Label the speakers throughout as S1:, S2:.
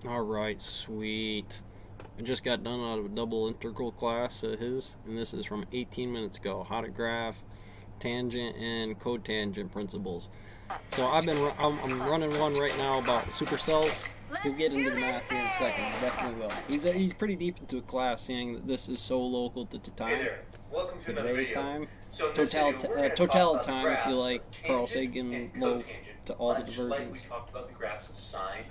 S1: Alright, sweet. I just got done out of a double integral class of his, and this is from 18 minutes ago. How to graph tangent and cotangent principles. So I'm running one right now about supercells. We'll get into the math here in a second. I definitely will. He's pretty deep into a class, saying that this is so local to time.
S2: Hey there. Welcome to another
S1: Today's
S2: video.
S1: time.
S2: So
S1: Total time, if you like, Carl Sagan loaf to all the divergence.
S2: Like we talked about the graphs of sine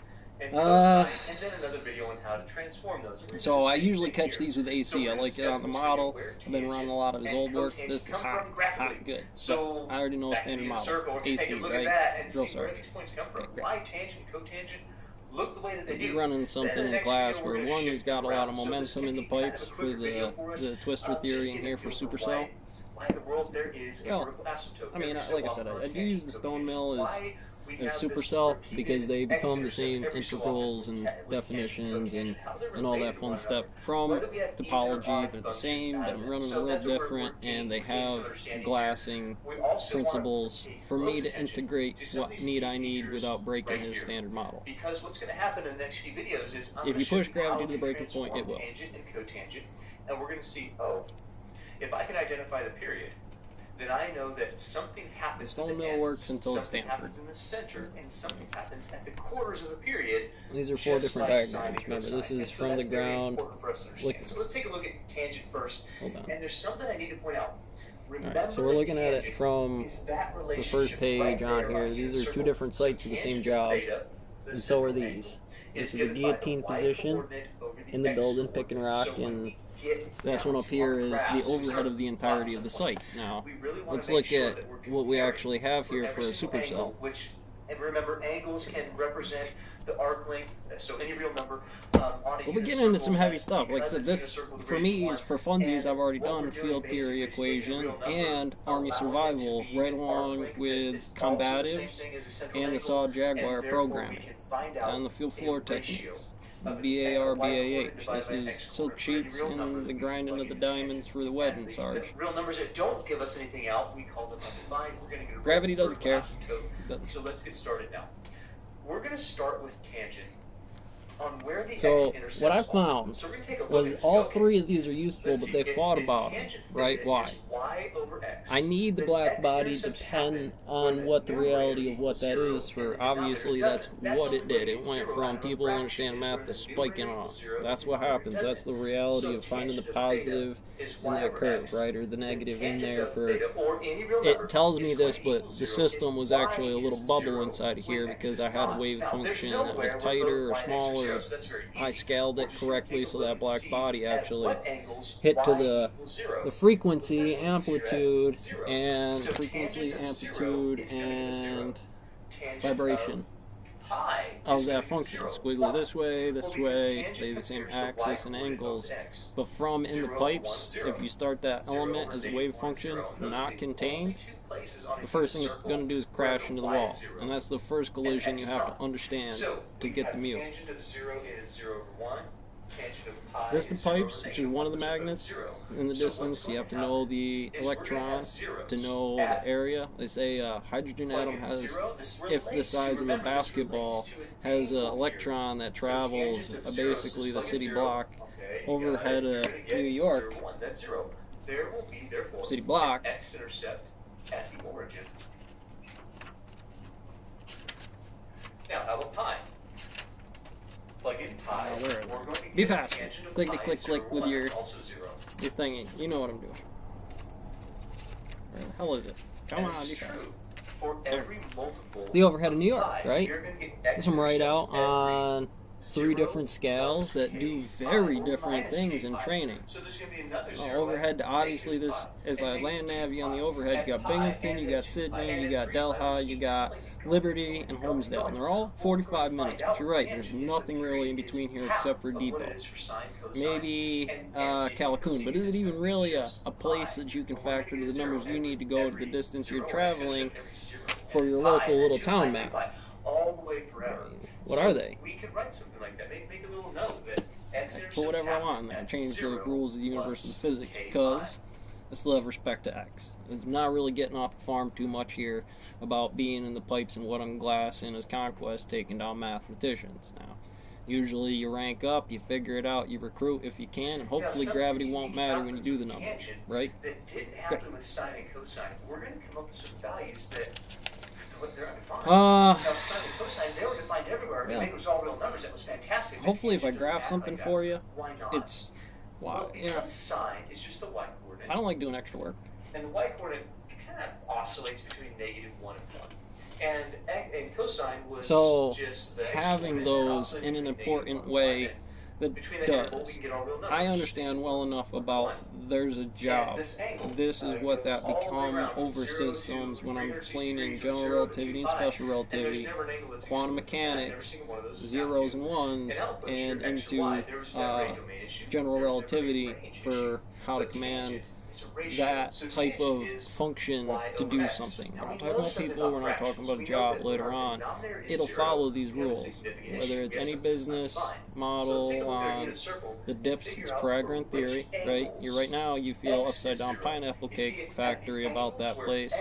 S2: and cosine, and then another video on how to transform those.
S1: So I usually catch these with AC. I like it on the model. I've been running a lot of his old work. This is hot, good. So I already know a standard model. AC, right? Drill sergeant.
S2: Why tangent and cotangent look the way that they do?
S1: Be running something in class where one, he's got a lot of momentum in the pipes for the twistor theory, and here for supercell.
S2: Why in the world there is a vertical asymptote?
S1: I mean, like I said, I do use the stone mill as supercell because they become the same integrals and definitions and all that fun stuff. From topology, they're the same, but I'm running a little different, and they have glassing principles for me to integrate what I need without breaking his standard model.
S2: Because what's going to happen in the next few videos is
S1: if you push gravity to the breaking point, it will.
S2: Tangent and cotangent, and we're going to see, if I can identify the period, then I know that something happens.
S1: The stone mill works until it's
S2: Stanford. Something happens in the center, and something happens at the quarters of the period.
S1: These are four different diagrams. Remember, this is from the ground.
S2: So let's take a look at tangent first.
S1: Hold on.
S2: And there's something I need to point out.
S1: Alright, so we're looking at it from the first page on here. These are two different sites of the same job, and so are these. This is the guillotine position in the building, picking rock, and that's one up here is the overhead of the entirety of the site. Now, let's look at what we actually have here for a supercell.
S2: And remember, angles can represent the arc length, so any real number.
S1: We'll be getting into some heavy stuff. Like I said, this, for me, is for funsies. I've already done field theory equation and Army survival, right along with combatives and the SAW Jaguar programming and the field floor techniques. BAR, BAH. This is silk sheets and the grinding of the diamonds for the wedding, Sarge.
S2: Real numbers that don't give us anything out, we call them undefined. We're going to get a
S1: gravity doesn't care.
S2: So let's get started now. We're going to start with tangent. On where the
S1: so
S2: X
S1: what I found was all three of these are useful, but they fought about them, right? Why? I need the black body to depend on what the reality of what that is for. Obviously, that's what it did. It went from people who understand math to spiking off. That's what happens. That's the reality of finding the positive in that curve, right? Or the negative in there for... It tells me this, but the system was actually a little bubble inside of here because I had a wave function that was tighter or smaller. I scaled it correctly so that black body actually hit to the frequency, amplitude, and vibration of that function. Squiggly this way, they the same axis and angles. But from in the pipes, if you start that element as a wave function not contained, the first thing it's going to do is crash into the wall. And that's the first collision you have to understand to get the mu. This is the pipes, which is one of the magnets in the distance. You have to know the electron to know the area. They say a hydrogen atom has, if the size of a basketball, has an electron that travels basically the city block overhead of New York. City block.
S2: At the origin. Now, how about pi? Plug in pi.
S1: Be fast. Click, click, click with your thingy. You know what I'm doing. Where the hell is it? Come on, be fast.
S2: For every multiple
S1: the overhead of New York, right? This I'm right out on 3 different scales that do very different things in training. Overhead, obviously, this, if I land nav you on the overhead, you got Binghamton, you got Sydney, you got Delhi, you got Liberty, and Holmesdale. And they're all 45 minutes, but you're right, there's nothing really in between here except for Depot. Maybe Callicoon, but is it even really a place that you can factor to the numbers you need to go to the distance you're traveling for your local little town map?
S2: All the way forever.
S1: What are they?
S2: We could write something like that. Make a little note that X
S1: put whatever I want in there. Change the rules of the universe and physics because I still have respect to X. I'm not really getting off the farm too much here about being in the pipes and what I'm glassing as conquest taking down mathematicians. Now, Usually you rank up, you figure it out, you recruit if you can, and hopefully gravity won't matter when you do the number, right?
S2: That didn't happen with sine and cosine. We're going to come up with some values that they're undefined.
S1: Now,
S2: sine and cosine, they were defined everywhere.
S1: Yeah.
S2: It was all real numbers. That was fantastic.
S1: Hopefully, if I graph something for you,
S2: why not?
S1: it's
S2: Well, because sine is just the y coordinate.
S1: I don't like doing extra work.
S2: And the y coordinate kind of oscillates between -1 and 1. And cosine was just the
S1: having those in an important way that does. I understand well enough about there's a job. This is what that become over systems when I'm explaining general relativity and special relativity, quantum mechanics, zeros and ones, and into general relativity for how to command that type of function to do something. When I'm talking about people, we're not talking about a job later on. It'll follow these rules. Whether it's any business model on the dips, it's Pythagorean theory, right? Right now you feel upside down pineapple cake factory about that place.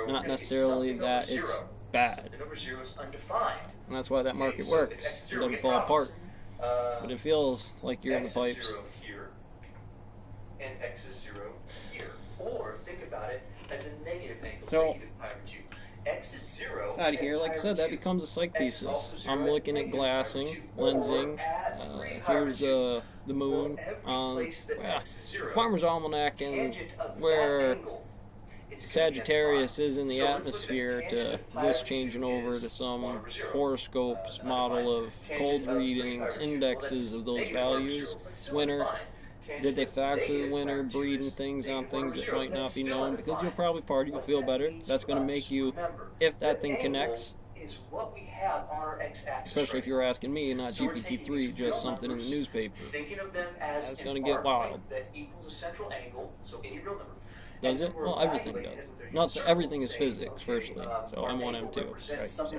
S1: Not necessarily that it's bad. And that's why that market works. It doesn't fall apart. But it feels like you're in the pipes.
S2: And x is 0 here. Or think about it as a negative angle,
S1: so,
S2: negative pi over 2. X is 0.
S1: Out of here, like I said, that becomes a psych thesis. I'm looking at glassing, lensing. Here's the moon on Farmer's Almanac, and where Sagittarius is in the atmosphere to this changing over to some horoscopes model of cold reading indexes of those values. Winter. Did they factor the winter breeding things on things that might not be known? Because you'll probably party, you'll feel better. That's going to make you, if that thing connects, especially if you're asking me, not GPT-3, just something in the newspaper. That's going to get wild. Does it? Well, everything does. Not that everything is physics, firstly. So M1, M2. Right? So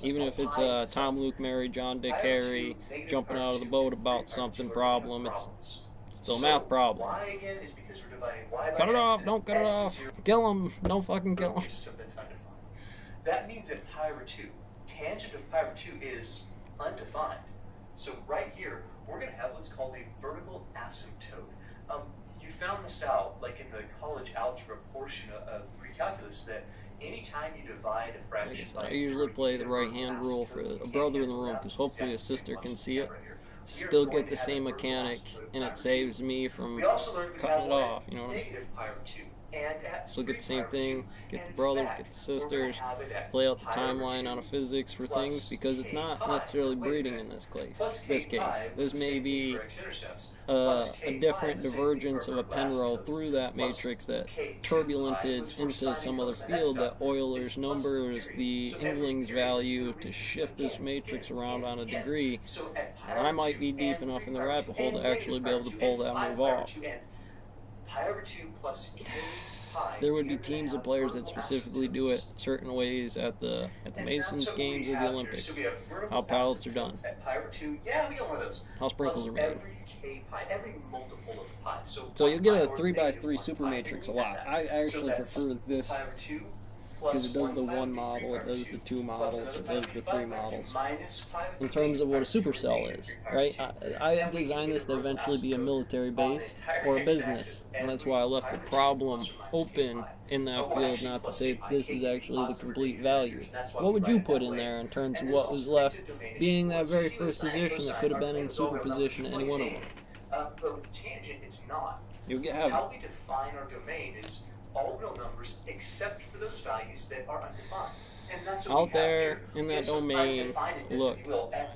S1: even if it's Tom, Luke, Mary, John, Dick, Harry jumping out of the boat about something problem, it's still a math problem. Cut it off! Don't cut it off! Kill him! Don't fucking kill him!
S2: That means that pi over 2, tangent of pi over 2 is undefined. So right here, we're going to have what's called a vertical asymptote. You found this out, like in the college algebra portion of pre-calculus, that anytime you divide a fraction by 0,
S1: I usually play the right-hand rule for a brother in the room, because hopefully a sister can see it. Still get the same mechanic, and it saves me from cutting it off, you know what I mean? So get the same thing, get the brothers, get the sisters, play out the timeline on a physics for things, because it's not necessarily breeding in this case. This may be a different divergence of a Penrose through that matrix that turbulented into some other field that Euler's numbers the Ingling's value to shift this matrix around on a degree, and I might be deep enough in the rabbit hole to actually be able to pull that move off. There would be teams of players that specifically do it certain ways at the Masons games or the Olympics. How pallets are done. How sprinkles are made. So you'll get a 3x3 super matrix a lot. I actually prefer this because it does the 1 model, it does the 2 models, it does the 3 models. In terms of what a supercell is, right? I designed this to eventually be a military base or a business, and that's why I left the problem open in that field, not to say this is actually the complete value. What would you put in there in terms of what was left being that very first position that could have been in superposition at any one of them?
S2: But with tangent, it's not.
S1: You'll get
S2: how we define our domain is all real numbers except for those values that are undefined. And that's what
S1: out there in that domain, look,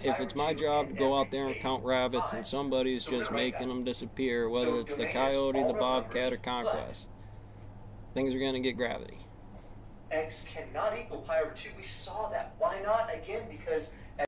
S1: if it's my job to go out there and count rabbits and somebody's just making them disappear, whether it's the coyote, the bobcat, or conquest, things are going to get gravity.
S2: X cannot equal pi over 2. We saw that. Why not? Again, because